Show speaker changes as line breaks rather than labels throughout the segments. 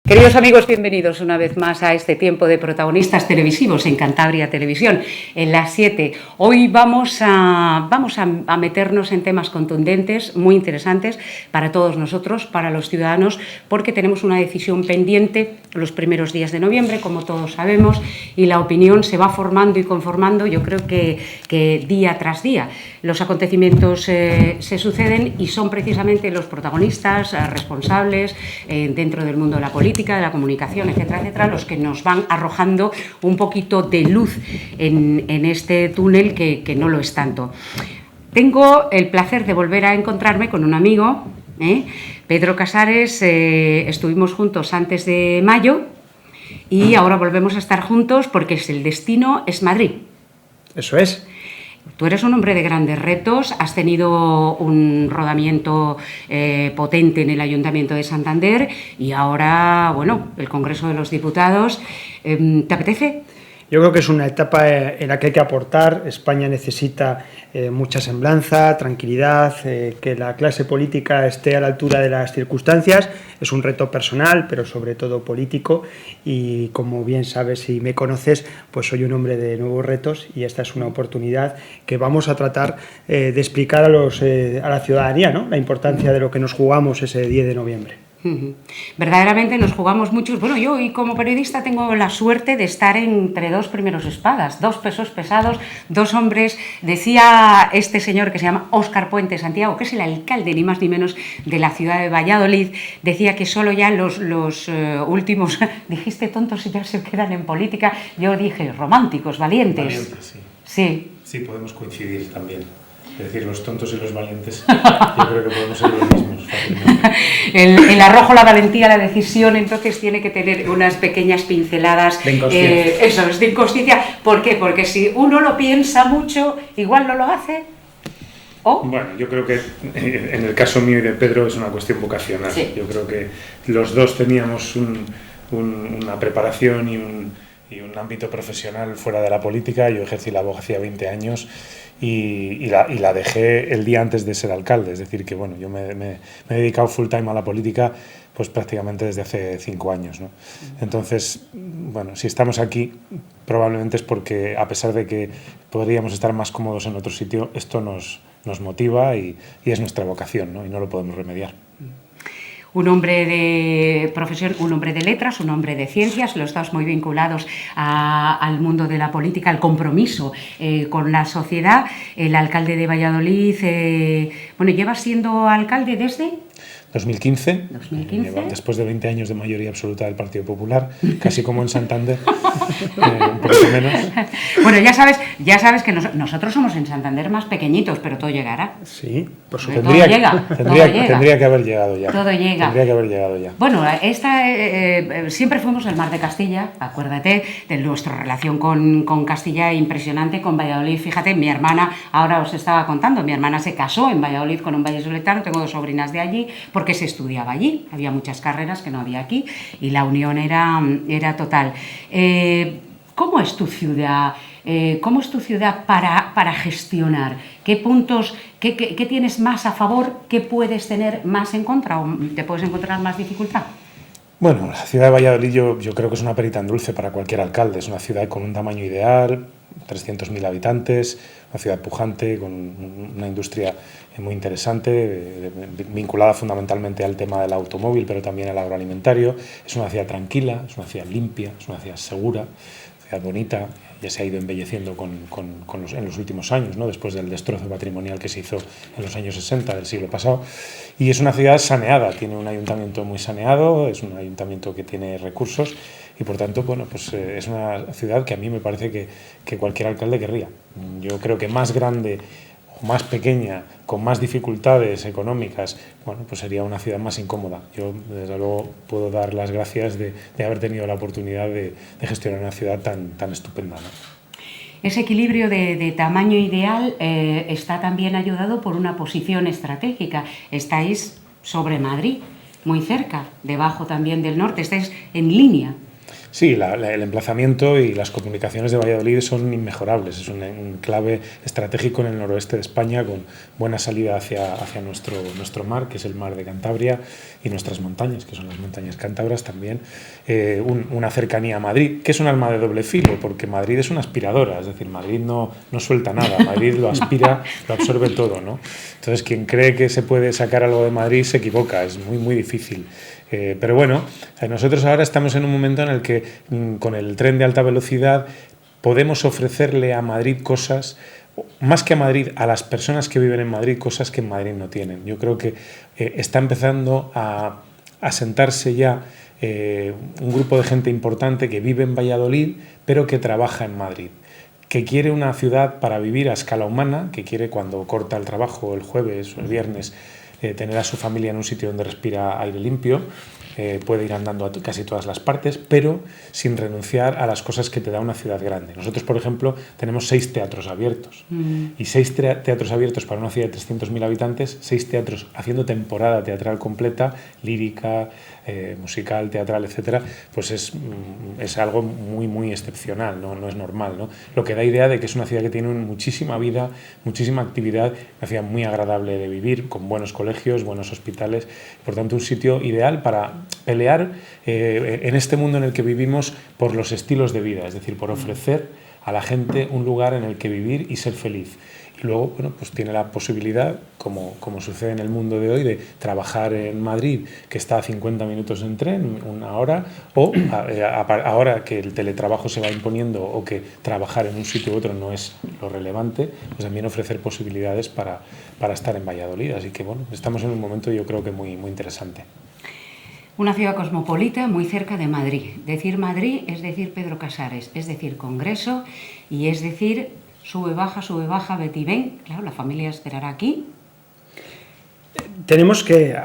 Queridos amigos, bienvenidos una vez más a este tiempo de protagonistas televisivos en Cantabria Televisión, en las 7. Hoy vamos a meternos en temas contundentes, muy interesantes para todos nosotros, para los ciudadanos, porque tenemos una decisión pendiente los primeros días de noviembre, como todos sabemos, y la opinión se va formando y conformando, yo creo que día tras día. Los acontecimientos se suceden y son precisamente los protagonistas, responsables dentro del mundo de la política, de la comunicación, etcétera, etcétera, los que nos van arrojando un poquito de luz en este túnel que no lo es tanto. Tengo el placer de volver a encontrarme con un amigo, Pedro Casares. Estuvimos juntos antes de mayo y ahora volvemos a estar juntos porque el destino es Madrid.
Eso es.
Tú eres un hombre de grandes retos, has tenido un rodamiento potente en el Ayuntamiento de Santander y ahora, bueno, el Congreso de los Diputados. ¿Te apetece?
Yo creo que es una etapa en la que hay que aportar. España necesita mucha semblanza, tranquilidad, que la clase política esté a la altura de las circunstancias. Es un reto personal, pero sobre todo político. Y como bien sabes y me conoces, pues soy un hombre de nuevos retos y esta es una oportunidad que vamos a tratar de explicar a la ciudadanía, ¿no? La importancia de lo que nos jugamos ese 10 de noviembre.
Verdaderamente nos jugamos muchos. Bueno, yo y como periodista tengo la suerte de estar entre dos primeros espadas, dos pesos pesados, dos hombres. Decía este señor que se llama Óscar Puente Santiago, que es el alcalde ni más ni menos de la ciudad de Valladolid, decía que solo ya los últimos, dijiste tontos y ya se quedan en política, yo dije románticos, valientes.
Valientes, sí.
Sí.
Sí, podemos coincidir también. Es decir, los tontos y los valientes, yo creo que podemos ser los mismos fácilmente.
El arrojo, la valentía, la decisión, entonces tiene que tener unas pequeñas pinceladas
de inconsciencia.
Eso es, de inconsciencia. ¿Por qué? Porque si uno lo piensa mucho, igual no lo hace. ¿O?
Bueno, yo creo que en el caso mío y de Pedro es una cuestión vocacional.
Sí.
Yo creo que los dos teníamos una preparación y un ámbito profesional fuera de la política. Yo ejercí la abogacía 20 años y la dejé el día antes de ser alcalde. Es decir, que bueno, yo me he dedicado full time a la política pues prácticamente desde hace 5 años, ¿no? Entonces, bueno, si estamos aquí probablemente es porque, a pesar de que podríamos estar más cómodos en otro sitio, esto nos motiva y es nuestra vocación, ¿no? Y no lo podemos remediar.
Un hombre de profesión, un hombre de letras, un hombre de ciencias, los dos muy vinculados al mundo de la política, al compromiso con la sociedad. El alcalde de Valladolid, bueno, lleva siendo alcalde desde
2015,
2015.
Después de 20 años de mayoría absoluta del Partido Popular, casi como en Santander, un poquito menos.
Bueno, ya sabes que nosotros somos en Santander más pequeñitos, pero todo llegará.
Sí, por
Todo
supuesto.
Tendría que haber llegado ya.
Todo llega.
Tendría que haber llegado ya.
Bueno, siempre fuimos el Mar de Castilla, acuérdate de nuestra relación con Castilla, impresionante, con Valladolid. Fíjate, mi hermana, ahora os estaba contando, mi hermana se casó en Valladolid con un vallisoletano, tengo 2 sobrinas de allí, porque se estudiaba allí, había muchas carreras que no había aquí y la unión era total. ¿Cómo es tu ciudad? ¿Cómo es tu ciudad para gestionar? ¿Qué puntos, qué tienes más a favor? ¿Qué puedes tener más en contra o te puedes encontrar más dificultad?
Bueno, la ciudad de Valladolid yo creo que es una perita en dulce para cualquier alcalde. Es una ciudad con un tamaño ideal, 300.000 habitantes, una ciudad pujante, con una industria muy interesante, vinculada fundamentalmente al tema del automóvil, pero también al agroalimentario. Es una ciudad tranquila, es una ciudad limpia, es una ciudad segura, una ciudad bonita. Ya se ha ido embelleciendo en los últimos años, ¿no? Después del destrozo patrimonial que se hizo en los años 60 del siglo pasado. Y es una ciudad saneada, tiene un ayuntamiento muy saneado, es un ayuntamiento que tiene recursos y por tanto, bueno, pues es una ciudad que a mí me parece que cualquier alcalde querría. Yo creo que más grande o más pequeña, con más dificultades económicas, bueno, pues sería una ciudad más incómoda. Yo, desde luego, puedo dar las gracias de haber tenido la oportunidad de gestionar una ciudad tan estupenda, ¿no?
Ese equilibrio de tamaño ideal está también ayudado por una posición estratégica. Estáis sobre Madrid, muy cerca, debajo también del norte, estáis en línea.
Sí, el emplazamiento y las comunicaciones de Valladolid son inmejorables. Es un enclave estratégico en el noroeste de España con buena salida hacia nuestro mar, que es el mar de Cantabria, y nuestras montañas, que son las montañas cántabras también. Una cercanía a Madrid, que es un arma de doble filo, porque Madrid es una aspiradora, es decir, Madrid no suelta nada, Madrid lo aspira, lo absorbe todo, ¿no? Entonces, quien cree que se puede sacar algo de Madrid se equivoca, es muy, muy difícil. Pero bueno, nosotros ahora estamos en un momento en el que con el tren de alta velocidad podemos ofrecerle a Madrid cosas, más que a Madrid, a las personas que viven en Madrid, cosas que en Madrid no tienen. Yo creo que está empezando a sentarse ya un grupo de gente importante que vive en Valladolid, pero que trabaja en Madrid, que quiere una ciudad para vivir a escala humana, que quiere, cuando corta el trabajo el jueves o el viernes, tener a su familia en un sitio donde respira aire limpio, puede ir andando a casi todas las partes, pero sin renunciar a las cosas que te da una ciudad grande. Nosotros, por ejemplo, tenemos 6 teatros abiertos, y 6 teatros abiertos para una ciudad de 300.000 habitantes, 6 teatros haciendo temporada teatral completa, lírica, musical, teatral, etcétera, pues es algo muy, muy excepcional, no es normal, ¿no? Lo que da idea de que es una ciudad que tiene muchísima vida, muchísima actividad, una ciudad muy agradable de vivir, con buenos colegios, buenos hospitales, por tanto un sitio ideal para pelear en este mundo en el que vivimos por los estilos de vida, es decir, por ofrecer a la gente un lugar en el que vivir y ser feliz. Y luego, bueno, pues tiene la posibilidad, como sucede en el mundo de hoy, de trabajar en Madrid, que está a 50 minutos en tren, una hora, o ahora que el teletrabajo se va imponiendo o que trabajar en un sitio u otro no es lo relevante, pues también ofrecer posibilidades para estar en Valladolid. Así que, bueno, estamos en un momento, yo creo que muy, muy interesante.
Una ciudad cosmopolita muy cerca de Madrid. Decir Madrid es decir Pedro Casares, es decir Congreso y es decir sube, baja, vete y ven. Claro, la familia esperará aquí.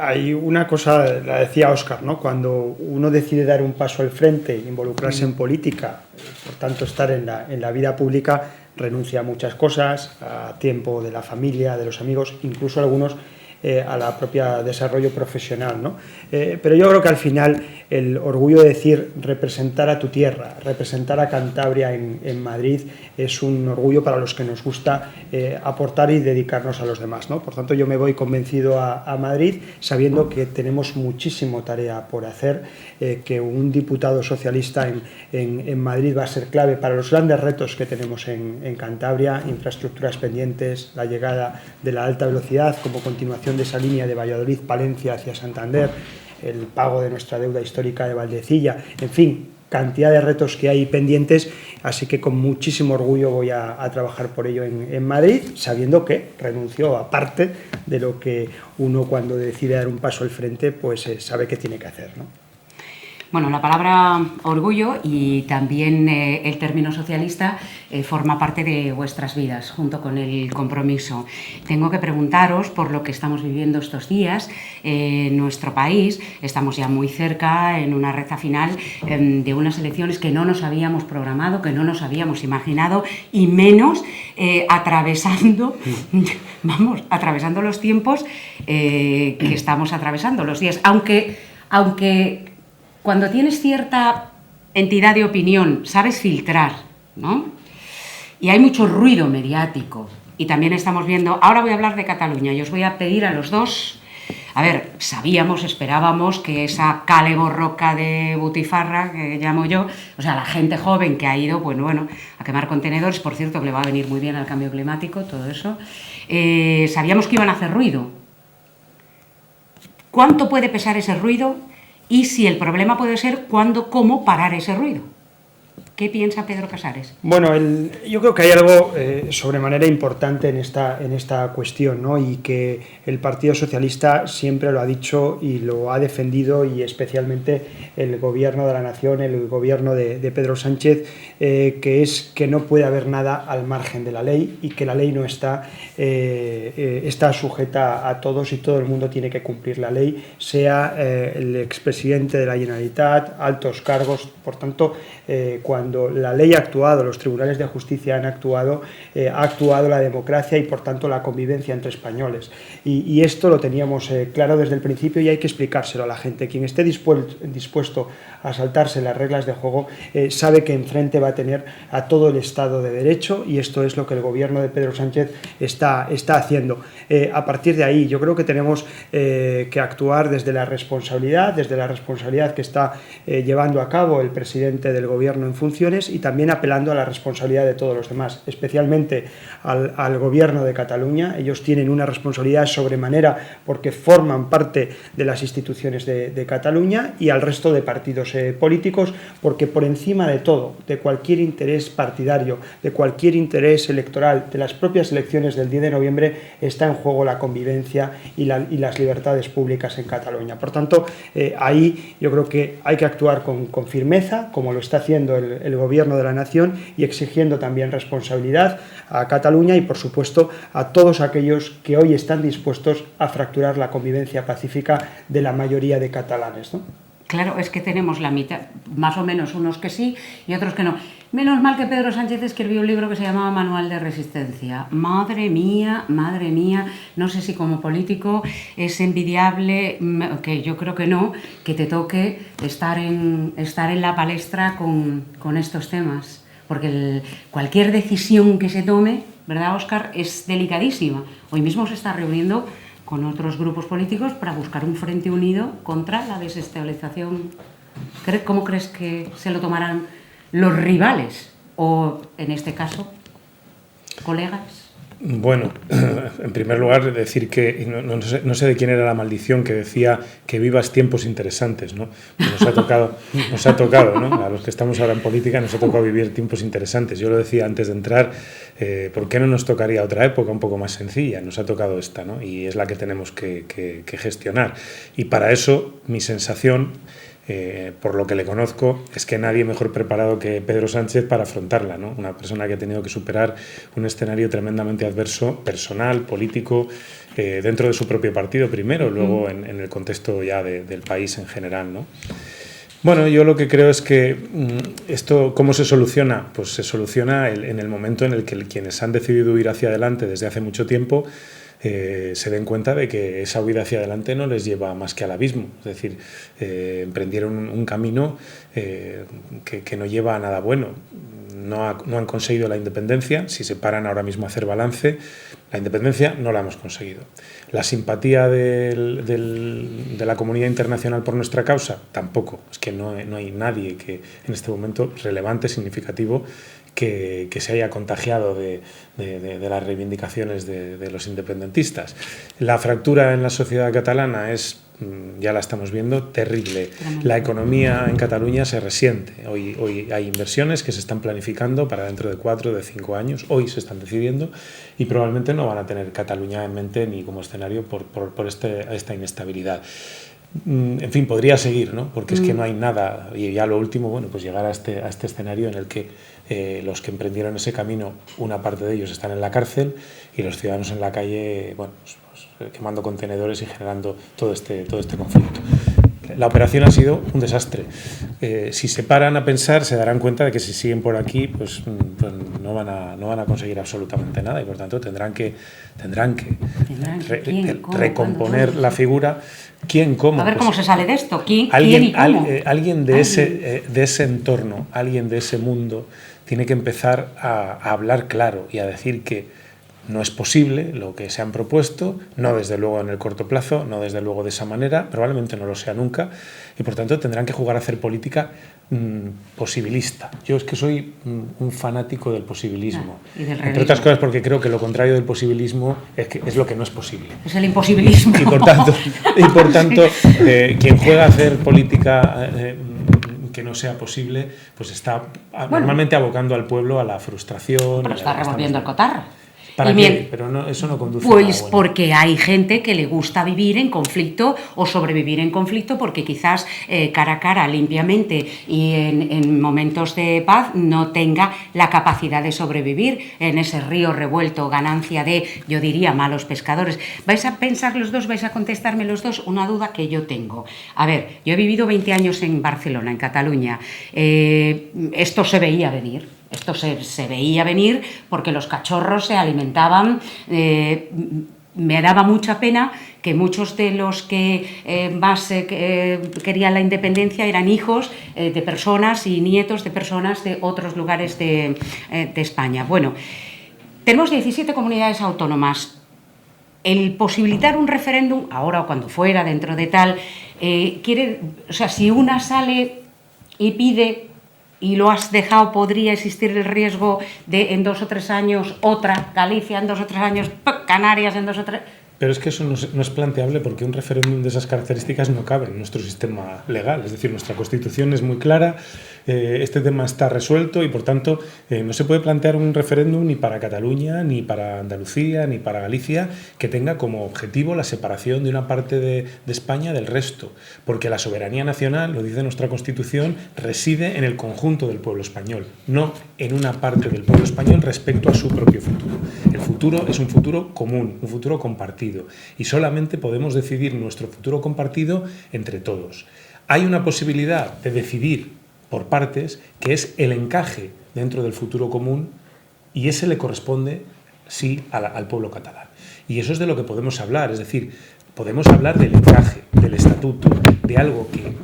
Hay una cosa, la decía Óscar, ¿no? Cuando uno decide dar un paso al frente, involucrarse en política, por tanto estar en la vida pública, renuncia a muchas cosas, a tiempo de la familia, de los amigos, incluso algunos a la propia desarrollo profesional, ¿no? Pero yo creo que al final el orgullo de decir representar a tu tierra, representar a Cantabria en Madrid es un orgullo para los que nos gusta aportar y dedicarnos a los demás, ¿no? Por tanto, yo me voy convencido a Madrid sabiendo que tenemos muchísimo tarea por hacer, que un diputado socialista en Madrid va a ser clave para los grandes retos que tenemos en Cantabria, infraestructuras pendientes, la llegada de la alta velocidad como continuación de esa línea de Valladolid-Palencia hacia Santander, el pago de nuestra deuda histórica de Valdecilla, en fin, cantidad de retos que hay pendientes, así que con muchísimo orgullo voy a trabajar por ello en Madrid, sabiendo que renuncio a parte de lo que uno cuando decide dar un paso al frente, pues sabe que tiene que hacer, ¿no?
Bueno, la palabra orgullo y también el término socialista forma parte de vuestras vidas, junto con el compromiso. Tengo que preguntaros por lo que estamos viviendo estos días en nuestro país. Estamos ya muy cerca, en una recta final de unas elecciones que no nos habíamos programado, que no nos habíamos imaginado, y menos atravesando los tiempos que estamos atravesando, los días. Aunque cuando tienes cierta entidad de opinión, sabes filtrar, ¿no? Y hay mucho ruido mediático. Y también estamos viendo, ahora voy a hablar de Cataluña y os voy a pedir a los dos, a ver, esperábamos que esa cale borroca de butifarra, que llamo yo, o sea, la gente joven que ha ido, bueno, a quemar contenedores, por cierto, que le va a venir muy bien al cambio climático, todo eso, sabíamos que iban a hacer ruido. ¿Cuánto puede pesar ese ruido? Y si el problema puede ser cómo parar ese ruido. ¿Qué piensa Pedro Casares?
Bueno, yo creo que hay algo sobremanera importante en esta cuestión, ¿no? Y que el Partido Socialista siempre lo ha dicho y lo ha defendido, y especialmente el Gobierno de la Nación, el Gobierno de Pedro Sánchez, que es que no puede haber nada al margen de la ley y que la ley no está sujeta a todos y todo el mundo tiene que cumplir la ley, sea el expresidente de la Generalitat, altos cargos. Por tanto, cuando cuando la ley ha actuado, los tribunales de justicia han actuado, ha actuado la democracia y por tanto la convivencia entre españoles. Y esto lo teníamos claro desde el principio y hay que explicárselo a la gente. Quien esté dispuesto a saltarse las reglas de juego sabe que enfrente va a tener a todo el Estado de Derecho, y esto es lo que el gobierno de Pedro Sánchez está haciendo. A partir de ahí yo creo que tenemos que actuar desde la responsabilidad que está llevando a cabo el presidente del gobierno en funciones, y también apelando a la responsabilidad de todos los demás, especialmente al gobierno de Cataluña. Ellos tienen una responsabilidad sobremanera porque forman parte de las instituciones de Cataluña, y al resto de partidos políticos, porque por encima de todo, de cualquier interés partidario, de cualquier interés electoral, de las propias elecciones del 10 de noviembre, está en juego la convivencia y las libertades públicas en Cataluña. Por tanto, ahí yo creo que hay que actuar con firmeza, como lo está haciendo el gobierno de la nación, y exigiendo también responsabilidad a Cataluña y, por supuesto, a todos aquellos que hoy están dispuestos a fracturar la convivencia pacífica de la mayoría de catalanes, ¿no?
Claro, es que tenemos la mitad, más o menos, unos que sí y otros que no. Menos mal que Pedro Sánchez escribió un libro que se llamaba Manual de Resistencia. Madre mía, no sé si como político es envidiable, que yo creo que no, que te toque estar en la palestra con estos temas. Porque cualquier decisión que se tome, ¿verdad, Óscar?, es delicadísima. Hoy mismo se está reuniendo con otros grupos políticos para buscar un frente unido contra la desestabilización. ¿Cómo crees que se lo tomarán los rivales o, en este caso, colegas?
Bueno, en primer lugar, decir que no sé de quién era la maldición que decía que vivas tiempos interesantes, ¿no? Pues nos ha tocado, ¿no? A los que estamos ahora en política nos ha tocado vivir tiempos interesantes. Yo lo decía antes de entrar, ¿por qué no nos tocaría otra época un poco más sencilla? Nos ha tocado esta, ¿no? Y es la que tenemos que gestionar. Y para eso, mi sensación, por lo que le conozco, es que nadie mejor preparado que Pedro Sánchez para afrontarla, ¿no? Una persona que ha tenido que superar un escenario tremendamente adverso, personal, político, dentro de su propio partido primero, luego en el contexto ya del país en general, ¿no? Bueno, yo lo que creo es que esto, ¿cómo se soluciona? Pues se soluciona en el momento en el que quienes han decidido ir hacia adelante desde hace mucho tiempo se den cuenta de que esa huida hacia adelante no les lleva más que al abismo. Es decir, emprendieron un camino que no lleva a nada bueno. No han conseguido la independencia. Si se paran ahora mismo a hacer balance, la independencia no la hemos conseguido. La simpatía de la comunidad internacional por nuestra causa, tampoco. Es que no hay nadie que en este momento relevante, significativo, que se haya contagiado de las reivindicaciones de los independentistas. La fractura en la sociedad catalana es, ya la estamos viendo, terrible. La economía en Cataluña se resiente. Hoy hay inversiones que se están planificando para dentro de 4 o de 5 años. Hoy se están decidiendo y probablemente no van a tener Cataluña en mente ni como escenario por esta inestabilidad. En fin, podría seguir, ¿no? Porque es que no hay nada. Y ya lo último, bueno, pues llegar a este escenario en el que los que emprendieron ese camino, una parte de ellos están en la cárcel y los ciudadanos en la calle, bueno, pues quemando contenedores y generando todo este conflicto. La operación ha sido un desastre. Si se paran a pensar, se darán cuenta de que si siguen por aquí, pues no van a conseguir absolutamente nada, y por tanto tendrán que recomponer la figura. ¿Quién, cómo?
A ver cómo se sale de esto. ¿Quién y cómo?
Alguien de ese entorno, alguien de ese mundo, tiene que empezar a hablar claro y a decir que no es posible lo que se han propuesto, no desde luego en el corto plazo, no desde luego de esa manera, probablemente no lo sea nunca, y por tanto tendrán que jugar a hacer política posibilista. Yo es que soy un fanático del posibilismo, entre otras cosas porque creo que lo contrario del posibilismo es lo que no es posible.
Es el imposibilismo.
Y por tanto quien juega a hacer política que no sea posible, pues está normalmente abocando al pueblo a la frustración.
Pero está revolviendo el cotarro.
¿Para qué? Pero no, eso no conduce a nada
Pues
bueno.
porque hay gente que le gusta vivir en conflicto o sobrevivir en conflicto porque quizás cara a cara, limpiamente y en momentos de paz no tenga la capacidad de sobrevivir en ese río revuelto, ganancia de, yo diría, malos pescadores. ¿Vais a pensar los dos, vais a contestarme los dos una duda que yo tengo? A ver, yo he vivido 20 años en Barcelona, en Cataluña. Esto se veía venir. Esto se veía venir porque los cachorros se alimentaban. Me daba mucha pena que muchos de los que más querían la independencia eran hijos de personas y nietos de personas de otros lugares de España. Bueno, tenemos 17 comunidades autónomas. El posibilitar un referéndum, ahora o cuando fuera, dentro de tal, o sea, si una sale y pide y lo has dejado, podría existir el riesgo de en 2 o 3 años otra, Galicia en 2 o 3 años, Canarias en 2 o 3...
Pero es que eso no es planteable porque un referéndum de esas características no cabe en nuestro sistema legal. Es decir, nuestra Constitución es muy clara, este tema está resuelto y, por tanto, no se puede plantear un referéndum ni para Cataluña, ni para Andalucía, ni para Galicia que tenga como objetivo la separación de una parte de España del resto. Porque la soberanía nacional, lo dice nuestra Constitución, reside en el conjunto del pueblo español, no en una parte del pueblo español respecto a su propio futuro. El futuro es un futuro común, un futuro compartido. Y solamente podemos decidir nuestro futuro compartido entre todos. Hay una posibilidad de decidir por partes, que es el encaje dentro del futuro común, y ese le corresponde, sí, al pueblo catalán. Y eso es de lo que podemos hablar, es decir, podemos hablar del encaje, del estatuto, de algo que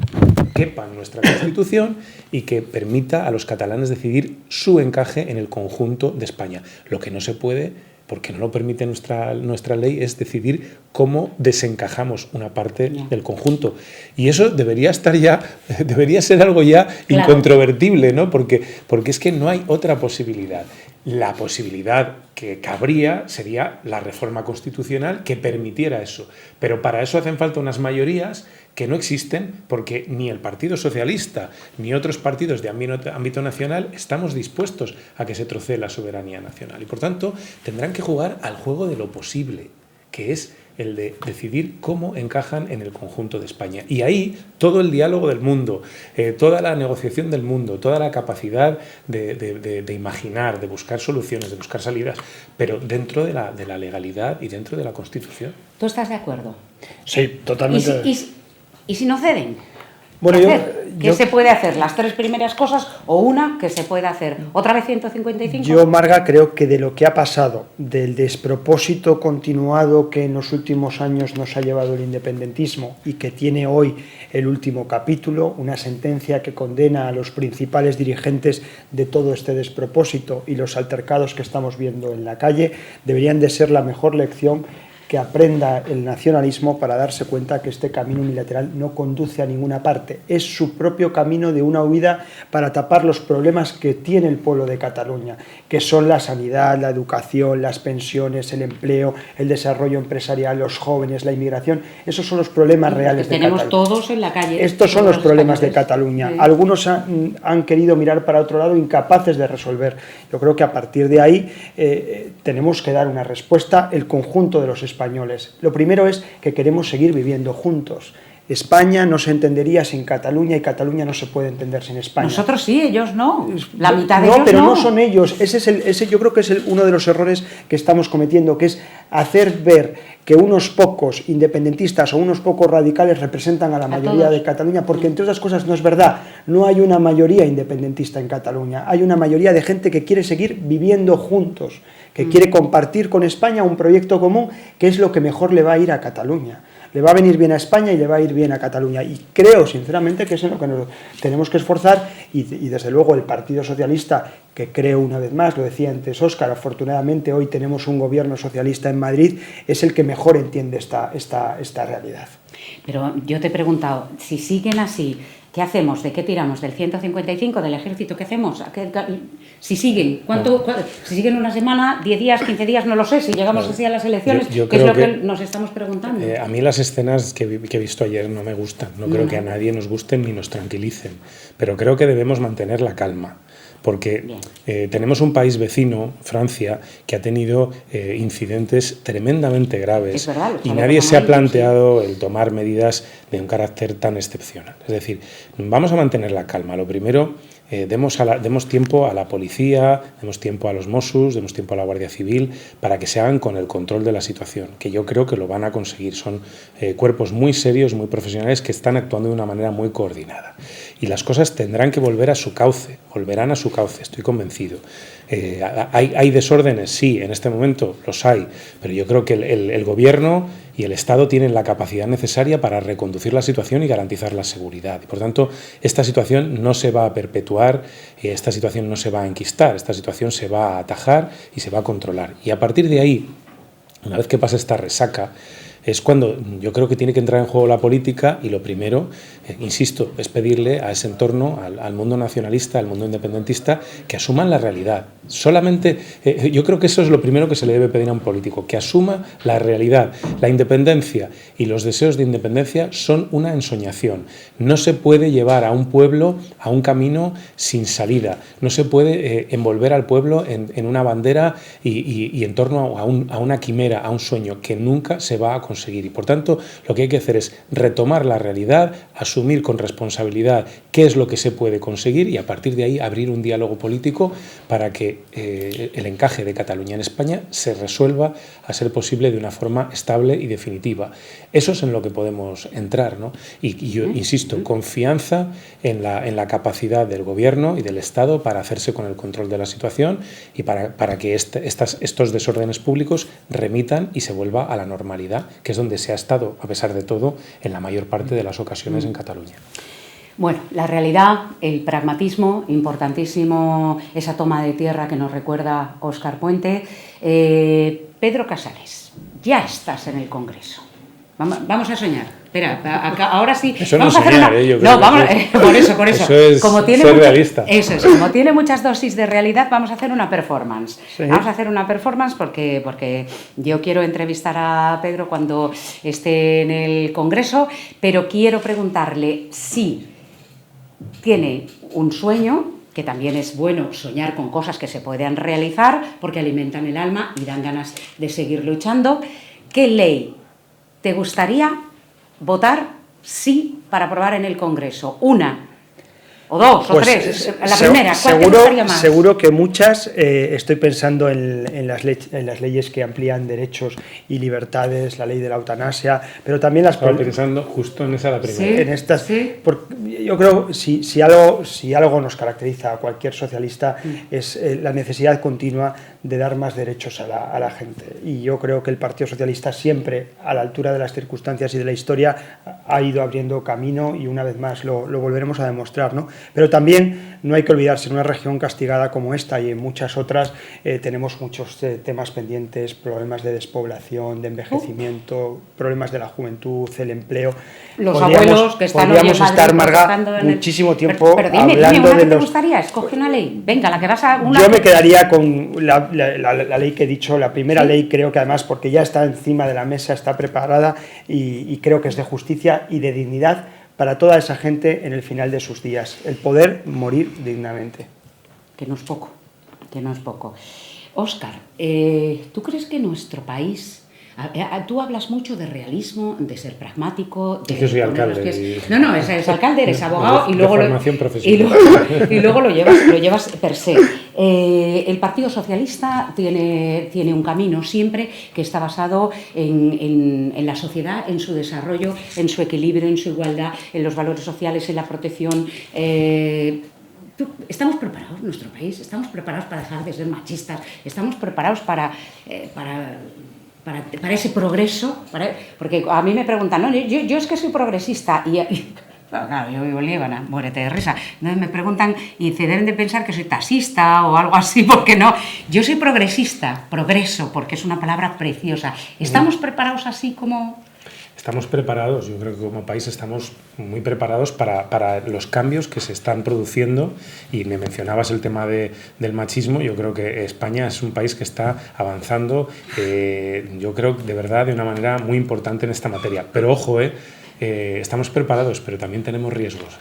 quepa en nuestra Constitución y que permita a los catalanes decidir su encaje en el conjunto de España. Lo que no se puede, porque no lo permite nuestra ley, es decidir cómo desencajamos una parte del conjunto. Y eso debería ser algo ya incontrovertible, ¿no? Porque es que no hay otra posibilidad. La posibilidad que cabría sería la reforma constitucional que permitiera eso. Pero para eso hacen falta unas mayorías que no existen porque ni el Partido Socialista ni otros partidos de ámbito nacional estamos dispuestos a que se trocee la soberanía nacional. Y por tanto tendrán que jugar al juego de lo posible, que es el de decidir cómo encajan en el conjunto de España. Y ahí todo el diálogo del mundo, toda la negociación del mundo, toda la capacidad de imaginar, de buscar soluciones, de buscar salidas, pero dentro de la legalidad y dentro de la Constitución.
¿Tú estás de acuerdo?
Sí, totalmente.
¿Y si no ceden?
Bueno,
¿Qué se puede hacer? ¿Las 3 primeras cosas o una que se puede hacer? ¿Otra vez 155?
Yo, Marga, creo que de lo que ha pasado, del despropósito continuado que en los últimos años nos ha llevado el independentismo y que tiene hoy el último capítulo, una sentencia que condena a los principales dirigentes de todo este despropósito y los altercados que estamos viendo en la calle, deberían de ser la mejor lección que aprenda el nacionalismo para darse cuenta que este camino unilateral no conduce a ninguna parte. Es su propio camino de una huida para tapar los problemas que tiene el pueblo de Cataluña, que son la sanidad, la educación, las pensiones, el empleo, el desarrollo empresarial, los jóvenes, la inmigración. Esos son los problemas reales de Cataluña.
Tenemos todos en la calle.
Estos son los problemas de Cataluña. Sí. Algunos han querido mirar para otro lado, incapaces de resolver. Yo creo que a partir de ahí tenemos que dar una respuesta, el conjunto de los españoles. Lo primero es que queremos seguir viviendo juntos. España no se entendería sin Cataluña y Cataluña no se puede entender sin España.
Nosotros sí, ellos no. La mitad de ellos no.
No, pero no son ellos. Ese yo creo que es uno de los errores que estamos cometiendo, que es hacer ver que unos pocos independentistas o unos pocos radicales representan a la mayoría de Cataluña, porque entre otras cosas no es verdad. No hay una mayoría independentista en Cataluña. Hay una mayoría de gente que quiere seguir viviendo juntos, que quiere compartir con España un proyecto común, que es lo que mejor le va a ir a Cataluña. Le va a venir bien a España y le va a ir bien a Cataluña. Y creo, sinceramente, que es en lo que nos tenemos que esforzar. Y desde luego, el Partido Socialista, que creo una vez más, lo decía antes Óscar, afortunadamente hoy tenemos un gobierno socialista en Madrid, es el que mejor entiende esta realidad.
Pero yo te he preguntado, si siguen así, ¿qué hacemos? ¿De qué tiramos? ¿Del 155? ¿Del ejército? ¿Qué hacemos? Si siguen, si siguen una semana, 10 días, 15 días, no lo sé, si llegamos así a las elecciones, ¿qué es lo que nos estamos preguntando?
A mí las escenas que he visto ayer no me gustan, no creo que a nadie nos gusten ni nos tranquilicen, pero creo que debemos mantener la calma. porque tenemos un país vecino, Francia, que ha tenido incidentes tremendamente graves y nadie se ha planteado el tomar medidas de un carácter tan excepcional. Es decir, vamos a mantener la calma. Lo primero, demos tiempo a la policía, demos tiempo a los Mossos, demos tiempo a la Guardia Civil para que se hagan con el control de la situación, que yo creo que lo van a conseguir. Son cuerpos muy serios, muy profesionales, que están actuando de una manera muy coordinada. Y las cosas tendrán que volver a su cauce, volverán a su cauce, estoy convencido. ¿Hay desórdenes? Sí, en este momento los hay, pero yo creo que el Gobierno y el Estado tienen la capacidad necesaria para reconducir la situación y garantizar la seguridad. Y por tanto, esta situación no se va a perpetuar, esta situación no se va a enquistar, esta situación se va a atajar y se va a controlar. Y a partir de ahí, una vez que pase esta resaca, es cuando yo creo que tiene que entrar en juego la política y lo primero, insisto, es pedirle a ese entorno, al mundo nacionalista, al mundo independentista, que asuman la realidad. Solamente, yo creo que eso es lo primero que se le debe pedir a un político, que asuma la realidad. La independencia y los deseos de independencia son una ensoñación. No se puede llevar a un pueblo a un camino sin salida. No se puede envolver al pueblo en una bandera y en torno a una quimera, a un sueño que nunca se va a conseguir. Y por tanto, lo que hay que hacer es retomar la realidad, asumir con responsabilidad qué es lo que se puede conseguir y a partir de ahí abrir un diálogo político para que el encaje de Cataluña en España se resuelva a ser posible de una forma estable y definitiva. Eso es en lo que podemos entrar, ¿no? Y yo insisto, confianza en la capacidad del Gobierno y del Estado para hacerse con el control de la situación y para que estos desórdenes públicos remitan y se vuelva a la normalidad, que es donde se ha estado, a pesar de todo, en la mayor parte de las ocasiones en Cataluña.
Bueno, la realidad, el pragmatismo, importantísimo esa toma de tierra que nos recuerda Óscar Puente. Pedro Casales, ya estás en el Congreso. Vamos a soñar. Espera, ahora sí.
Eso
vamos
no
a hacer
soñar,
una...
yo
No,
creo
vamos, por eso.
Eso es
como tiene
ser realista.
Eso es, como tiene muchas dosis de realidad, vamos a hacer una performance.
Sí.
Vamos a hacer una performance porque yo quiero entrevistar a Pedro cuando esté en el Congreso, pero quiero preguntarle si tiene un sueño, que también es bueno soñar con cosas que se puedan realizar porque alimentan el alma y dan ganas de seguir luchando. ¿Qué ley te gustaría votar sí para aprobar en el Congreso? ¿Una o dos o tres? La primera, ¿cuál te gustaría más?
Seguro que muchas. Estoy pensando en las leyes que amplían derechos y libertades, la ley de la eutanasia, pero también las...
Estaba pensando justo en esa, la primera.
Sí,
en estas,
sí.
Yo creo si algo nos caracteriza a cualquier socialista es la necesidad continua de dar más derechos a la gente. Y yo creo que el Partido Socialista siempre, a la altura de las circunstancias y de la historia, ha ido abriendo camino y una vez más lo volveremos a demostrar, ¿no? Pero también no hay que olvidarse, en una región castigada como esta y en muchas otras tenemos muchos temas pendientes, problemas de despoblación, de envejecimiento, problemas de la juventud, el empleo.
Los abuelos que están
podríamos
hoy en
estar,
Madrid
Marga, muchísimo tiempo
pero dime,
hablando
una
de
que te
los...
gustaría, escoge una ley. Venga, la que vas a...
Yo me quedaría con la ley que he dicho, la primera ley, creo que además porque ya está encima de la mesa, está preparada y creo que es de justicia y de dignidad para toda esa gente en el final de sus días, el poder morir dignamente.
Que no es poco, que no es poco. Óscar, ¿tú crees que nuestro país... Tú hablas mucho de realismo, de ser pragmático...
Yo soy alcalde.
No, eres alcalde, eres abogado y luego y luego lo llevas per se. El Partido Socialista tiene un camino siempre que está basado en la sociedad, en su desarrollo, en su equilibrio, en su igualdad, en los valores sociales, en la protección... ¿Estamos preparados, nuestro país? ¿Estamos preparados para dejar de ser machistas? ¿Estamos preparados para ese progreso? Porque a mí me preguntan, no, yo es que soy progresista y claro, yo vivo en Líbana, muérete de risa. Entonces me preguntan y se deben de pensar que soy taxista o algo así, porque no. Yo soy progresista, progreso, porque es una palabra preciosa. ¿Estamos preparados así como...?
Estamos preparados, yo creo que como país estamos muy preparados para los cambios que se están produciendo y me mencionabas el tema del machismo. Yo creo que España es un país que está avanzando, yo creo de verdad de una manera muy importante en esta materia. Pero ojo, estamos preparados, pero también tenemos riesgos.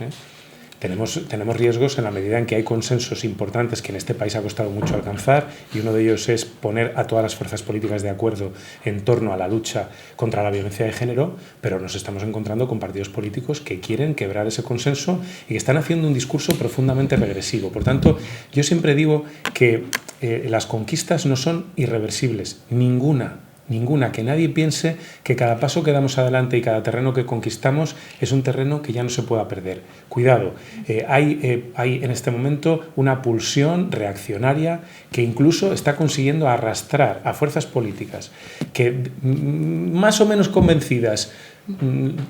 tenemos riesgos en la medida en que hay consensos importantes que en este país ha costado mucho alcanzar, y uno de ellos es poner a todas las fuerzas políticas de acuerdo en torno a la lucha contra la violencia de género, pero nos estamos encontrando con partidos políticos que quieren quebrar ese consenso y que están haciendo un discurso profundamente regresivo. Por tanto, yo siempre digo que las conquistas no son irreversibles, ninguna, que nadie piense que cada paso que damos adelante y cada terreno que conquistamos es un terreno que ya no se pueda perder. Cuidado, hay en este momento una pulsión reaccionaria que incluso está consiguiendo arrastrar a fuerzas políticas que más o menos convencidas,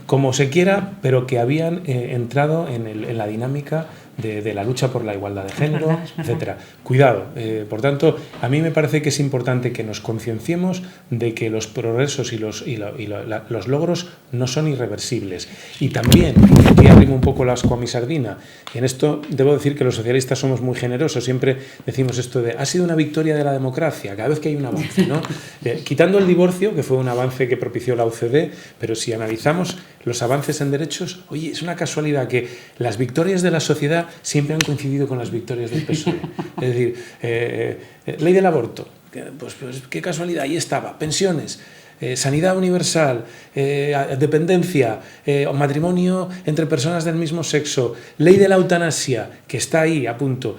como se quiera, pero que habían entrado en la dinámica de la lucha por la igualdad de género, etcétera. Cuidado. Por tanto, a mí me parece que es importante que nos concienciemos de que los progresos y los logros no son irreversibles. Y también, aquí arrimo un poco la ascua a mi sardina, y en esto debo decir que los socialistas somos muy generosos. Siempre decimos esto de, ha sido una victoria de la democracia, cada vez que hay un avance, ¿no? Quitando el divorcio, que fue un avance que propició la OCDE, pero si analizamos los avances en derechos, oye, es una casualidad que las victorias de la sociedad siempre han coincidido con las victorias del PSOE. Es decir, ley del aborto, pues qué casualidad, ahí estaba. Pensiones, sanidad universal, dependencia, matrimonio entre personas del mismo sexo, ley de la eutanasia, que está ahí a punto.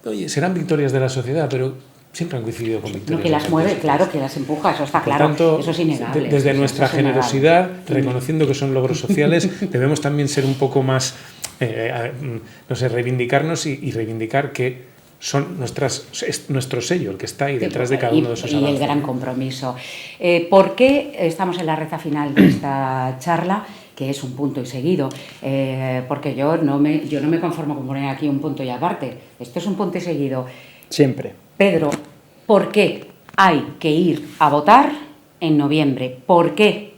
Oye, serán victorias de la sociedad, pero siempre han coincidido con victorias.
No, que las mueve, claro, que las empuja, eso está claro.
Por tanto,
eso es innegable.
Desde nuestra generosidad, reconociendo que son logros sociales, debemos también ser un poco más, no sé, reivindicarnos y reivindicar que son nuestro sello, el que está ahí detrás de cada uno de esos avances.
Y el gran compromiso. ¿Por qué estamos en la recta final de esta charla? Que es un punto y seguido, porque yo no me conformo con poner aquí un punto y aparte. Esto es un punto y seguido.
Siempre.
Pedro, ¿por qué hay que ir a votar en noviembre? ¿Por qué?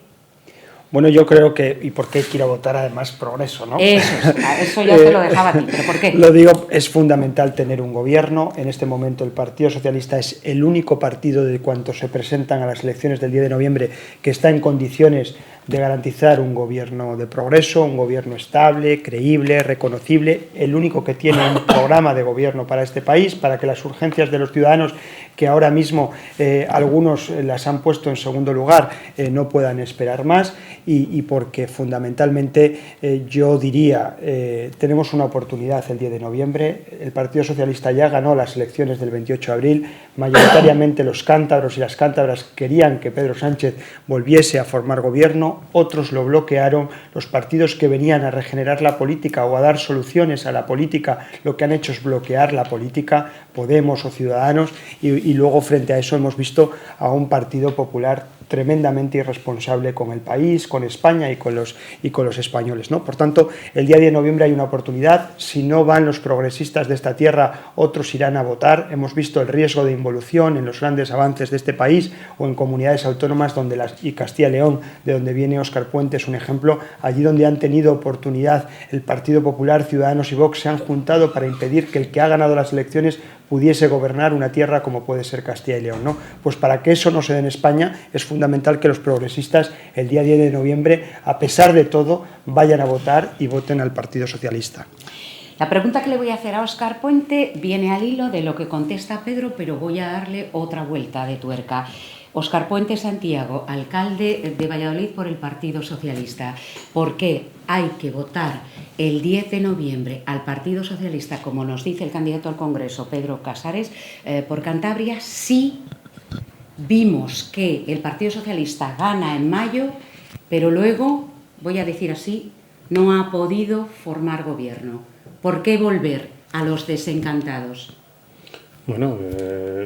Bueno, yo creo que, y por qué hay que ir a votar además Progreso, ¿no?
Eso ya te lo dejaba a ti, pero ¿por qué?
Lo digo, es fundamental tener un gobierno. En este momento el Partido Socialista es el único partido de cuantos se presentan a las elecciones del 10 de noviembre que está en condiciones de garantizar un gobierno de progreso, un gobierno estable, creíble, reconocible, el único que tiene un programa de gobierno para este país, para que las urgencias de los ciudadanos, que ahora mismo algunos las han puesto en segundo lugar, no puedan esperar más, y porque fundamentalmente yo diría, tenemos una oportunidad el 10 de noviembre, el Partido Socialista ya ganó las elecciones del 28 de abril, mayoritariamente los cántabros y las cántabras querían que Pedro Sánchez volviese a formar gobierno, otros lo bloquearon, los partidos que venían a regenerar la política o a dar soluciones a la política, lo que han hecho es bloquear la política, Podemos o Ciudadanos, y luego frente a eso hemos visto a un Partido Popular tremendamente irresponsable con el país, con España y con los españoles, ¿no? Por tanto, el día 10 de noviembre hay una oportunidad. Si no van los progresistas de esta tierra, otros irán a votar. Hemos visto el riesgo de involución en los grandes avances de este país o en comunidades autónomas y Castilla y León, de donde viene Óscar Puente, es un ejemplo. Allí donde han tenido oportunidad el Partido Popular, Ciudadanos y Vox se han juntado para impedir que el que ha ganado las elecciones pudiese gobernar una tierra como puede ser Castilla y León, ¿no? Pues para que eso no se dé en España es fundamental que los progresistas el día 10 de noviembre, a pesar de todo, vayan a votar y voten al Partido Socialista.
La pregunta que le voy a hacer a Óscar Puente viene al hilo de lo que contesta Pedro, pero voy a darle otra vuelta de tuerca. Óscar Puente Santiago, alcalde de Valladolid por el Partido Socialista. ¿Por qué hay que votar el 10 de noviembre al Partido Socialista, como nos dice el candidato al Congreso, Pedro Casares, por Cantabria, si vimos que el Partido Socialista gana en mayo, pero luego, voy a decir así, no ha podido formar gobierno? ¿Por qué volver a los desencantados?
Bueno,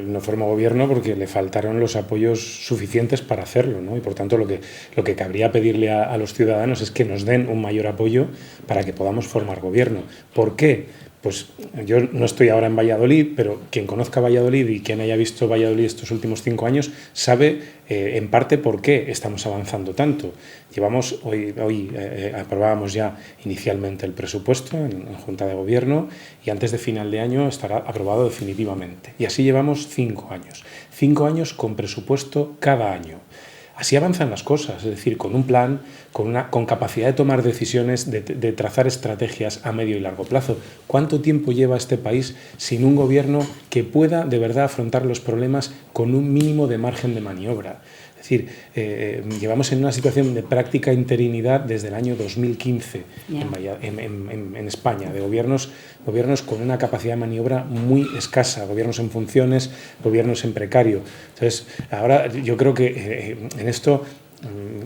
no formó gobierno porque le faltaron los apoyos suficientes para hacerlo, ¿no? Y por tanto lo que cabría pedirle a los ciudadanos es que nos den un mayor apoyo para que podamos formar gobierno. ¿Por qué? Pues yo no estoy ahora en Valladolid, pero quien conozca Valladolid y quien haya visto Valladolid estos últimos 5 años sabe en parte por qué estamos avanzando tanto. Llevamos hoy aprobábamos ya inicialmente el presupuesto en Junta de Gobierno y antes de final de año estará aprobado definitivamente. Y así llevamos 5 años. 5 años con presupuesto cada año. Así avanzan las cosas, es decir, con un plan, con capacidad de tomar decisiones, de trazar estrategias a medio y largo plazo. ¿Cuánto tiempo lleva este país sin un gobierno que pueda de verdad afrontar los problemas con un mínimo de margen de maniobra? Es decir, llevamos en una situación de práctica interinidad desde el año 2015 en España, de gobiernos con una capacidad de maniobra muy escasa, gobiernos en funciones, gobiernos en precario. Entonces, ahora yo creo que en esto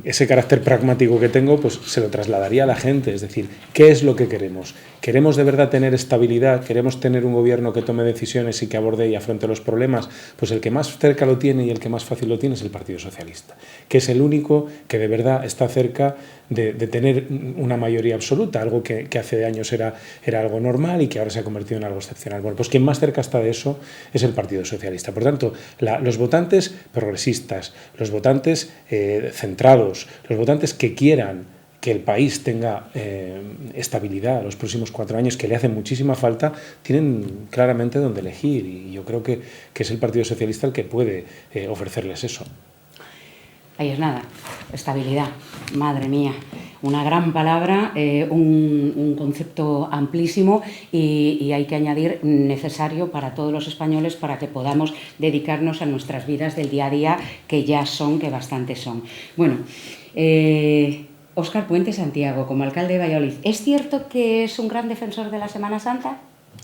ese carácter pragmático que tengo, pues se lo trasladaría a la gente, es decir, ¿qué es lo que queremos? ¿Queremos de verdad tener estabilidad? ¿Queremos tener un gobierno que tome decisiones y que aborde y afronte los problemas? Pues el que más cerca lo tiene y el que más fácil lo tiene es el Partido Socialista, que es el único que de verdad está cerca de tener una mayoría absoluta, algo que hace años era algo normal y que ahora se ha convertido en algo excepcional. Bueno, pues quien más cerca está de eso es el Partido Socialista. Por tanto, los votantes progresistas, los votantes centrados, los votantes que quieran que el país tenga estabilidad los próximos 4 años, que le hace muchísima falta, tienen claramente dónde elegir, y yo creo que es el Partido Socialista el que puede ofrecerles eso.
Ahí es nada, estabilidad, madre mía, una gran palabra, un concepto amplísimo y hay que añadir necesario para todos los españoles para que podamos dedicarnos a nuestras vidas del día a día, que ya son, que bastantes son. Bueno, Óscar Puente Santiago, como alcalde de Valladolid, ¿es cierto que es un gran defensor de la Semana Santa?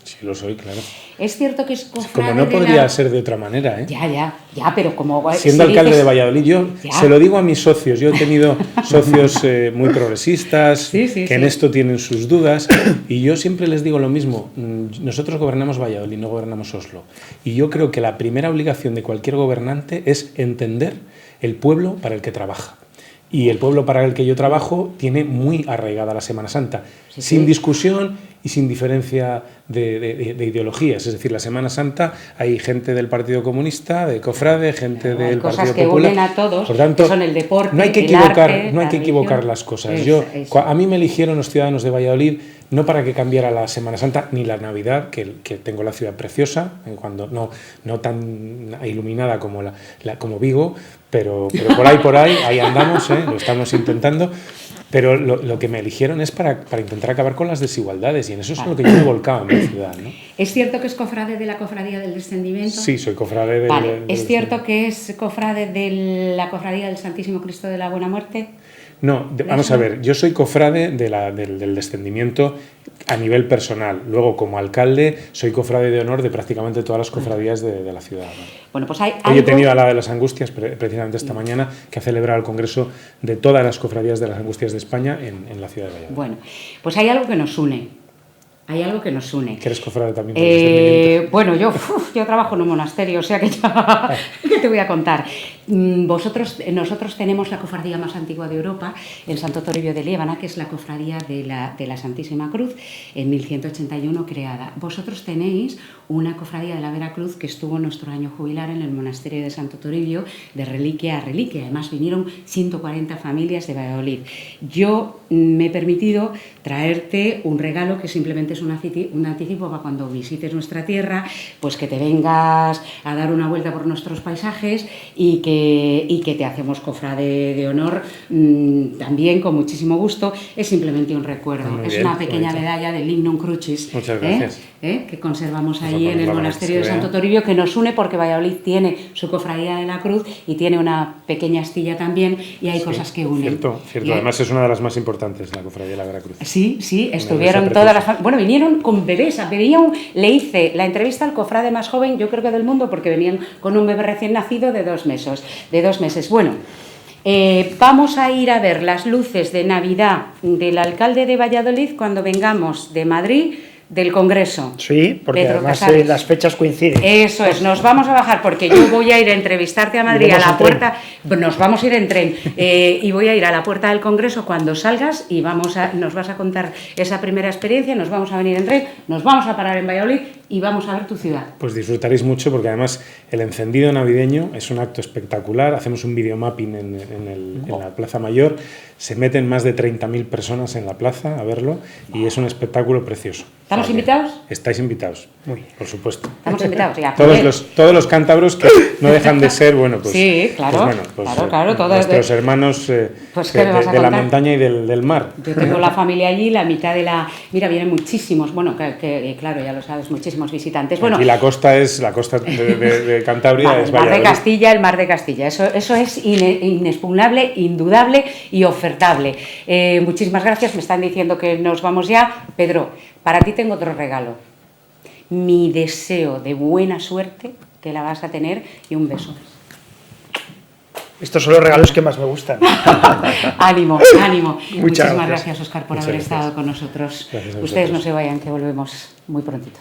Sí, lo soy, claro.
Es cierto que es cofrade
como no podría ser de otra manera, ¿eh?
Ya, pero como...
Siendo alcalde de Valladolid, yo se lo digo a mis socios, yo he tenido socios muy progresistas, que en esto tienen sus dudas, y yo siempre les digo lo mismo, nosotros gobernamos Valladolid, no gobernamos Oslo, y yo creo que la primera obligación de cualquier gobernante es entender el pueblo para el que trabaja. Y el pueblo para el que yo trabajo tiene muy arraigada la Semana Santa, sin discusión y sin diferencia de ideologías. Es decir, la Semana Santa hay gente del Partido Comunista, de Cofrade, gente del Partido Popular.
Cosas que unen a todos, por tanto, que son el deporte,
no hay que equivocar las cosas. A mí me eligieron los ciudadanos de Valladolid no para que cambiara la Semana Santa ni la Navidad, que tengo la ciudad preciosa, cuando no tan iluminada como Vigo, pero por ahí andamos, lo estamos intentando. Pero lo que me eligieron es para intentar acabar con las desigualdades, y en eso es lo que yo me volcaba en mi ciudad, ¿no?
¿Es cierto que es cofrade de la Cofradía del Descendimiento?
Sí, soy cofrade del...
Vale. ¿Es cierto que es cofrade de la Cofradía del Santísimo Cristo de la Buena Muerte?
No, vamos a ver, yo soy cofrade del Descendimiento a nivel personal. Luego, como alcalde, soy cofrade de honor de prácticamente todas las cofradías de la ciudad, ¿no?
Bueno, pues hoy
he tenido a la de las Angustias, precisamente esta mañana, que ha celebrado el congreso de todas las cofradías de las Angustias de España en la ciudad de Valladolid.
Bueno, pues hay algo que nos une. Hay algo que nos une.
¿Que eres cofrade también del Descendimiento?
Bueno, yo trabajo en un monasterio, o sea que ya ¿qué te voy a contar? Nosotros tenemos la cofradía más antigua de Europa, el Santo Toribio de Liébana, que es la cofradía de la Santísima Cruz, en 1181 creada. Vosotros tenéis una cofradía de la Vera Cruz que estuvo en nuestro año jubilar en el monasterio de Santo Toribio, de reliquia a reliquia. Además vinieron 140 familias de Valladolid. Yo me he permitido traerte un regalo que simplemente es un anticipo para cuando visites nuestra tierra, pues que te vengas a dar una vuelta por nuestros paisajes y que te hacemos cofrade de honor también con muchísimo gusto. Es simplemente un recuerdo. Muy bien, una pequeña medalla del Lignum Crucis.
Muchas gracias.
Que conservamos ahí en el monasterio de Santo Toribio, que nos une porque Valladolid tiene su cofradía de la Cruz y tiene una pequeña astilla también, y hay cosas que unen.
Cierto. Además es una de las más importantes, la cofradía de la Vera Cruz.
Sí, estuvieron todas las... Bueno, vinieron con bebés, le hice la entrevista al cofrade más joven, yo creo que del mundo, porque venían con un bebé recién nacido de 2 meses. Bueno, vamos a ir a ver las luces de Navidad del alcalde de Valladolid cuando vengamos de Madrid, del Congreso.
Sí, porque
Pedro
además
Casares.
las fechas coinciden.
Eso es, nos vamos a bajar porque yo voy a ir a entrevistarte a Madrid a la puerta, nos vamos a ir en tren y voy a ir a la puerta del Congreso cuando salgas y nos vas a contar esa primera experiencia, nos vamos a venir en tren, nos vamos a parar en Valladolid y vamos a ver tu ciudad.
Pues disfrutaréis mucho porque además el encendido navideño es un acto espectacular, hacemos un videomapping en la Plaza Mayor, se meten más de 30.000 personas en la plaza a verlo y es un espectáculo precioso.
¿Estamos invitados?
Estáis invitados,
Muy bien.
por supuesto.
Estamos invitados, ya.
Todos los cántabros que no dejan de ser, bueno, pues,
Sí, claro, claro, todos
nuestros hermanos
pues, ¿qué me vas a
de la
contar?
montaña y del mar.
Yo tengo la familia allí, la mitad de la... Mira, vienen muchísimos, bueno, claro, ya lo sabes, muchísimos visitantes. Bueno,
Aquí la costa de Cantabria
vale,
es
el mar de
Valladolid.
Castilla, el mar de Castilla, eso es inexpugnable, indudable y ofertable. Muchísimas gracias, me están diciendo que nos vamos ya. Pedro, para ti tengo otro regalo. Mi deseo de buena suerte, que la vas a tener, y un beso.
Estos son los regalos que más me gustan.
Ánimo, ánimo. Muchísimas
gracias.
gracias, Óscar, por
Muchas
haber
gracias.
estado con nosotros.
Gracias a
Ustedes no
vosotros.
se vayan, que volvemos muy prontito.